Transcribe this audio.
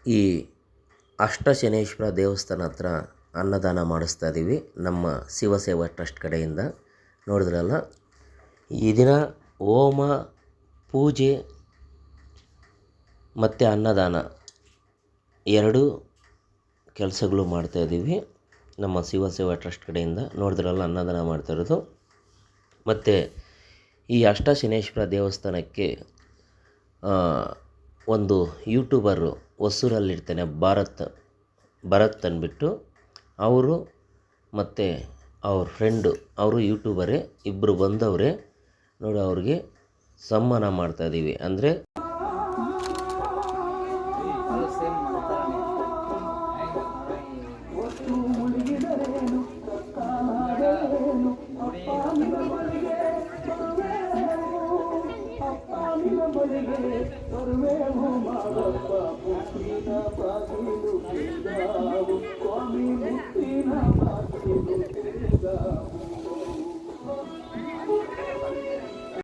ಈ ಅಷ್ಟಶನೇಶ್ವರ ದೇವಸ್ಥಾನ ಹತ್ರ ಅನ್ನದಾನ ಮಾಡಿಸ್ತಾ ಇದ್ದೀವಿ ನಮ್ಮ ಶಿವಸೇವಾ ಟ್ರಸ್ಟ್ ಕಡೆಯಿಂದ. ನೋಡಿದ್ರಲ್ಲ, ಈ ದಿನ ಹೋಮ, ಪೂಜೆ ಮತ್ತು ಅನ್ನದಾನ ಎರಡೂ ಕೆಲಸಗಳು ಮಾಡ್ತಾಯಿದ್ದೀವಿ ನಮ್ಮ ಶಿವಸೇವಾ ಟ್ರಸ್ಟ್ ಕಡೆಯಿಂದ. ನೋಡಿದ್ರಲ್ಲ, ಅನ್ನದಾನ ಮಾಡ್ತಾಯಿರೋದು. ಮತ್ತು ಈ ಅಷ್ಟಶನೇಶ್ವರ ದೇವಸ್ಥಾನಕ್ಕೆ ಒಂದು ಯೂಟ್ಯೂಬರು ಹೊಸೂರಲ್ಲಿರ್ತಾನೆ, ಭರತ್ ಅಂದ್ಬಿಟ್ಟು, ಅವರು ಮತ್ತು ಅವ್ರ ಫ್ರೆಂಡು, ಅವರು ಯೂಟ್ಯೂಬರೇ, ಇಬ್ಬರು ಬಂದವರೇ ನೋಡಿ. ಅವ್ರಿಗೆ ಸನ್ಮಾನ ಮಾಡ್ತಾಯಿದ್ದೀವಿ. ಅಂದರೆ ಸ್ವಾಮಿ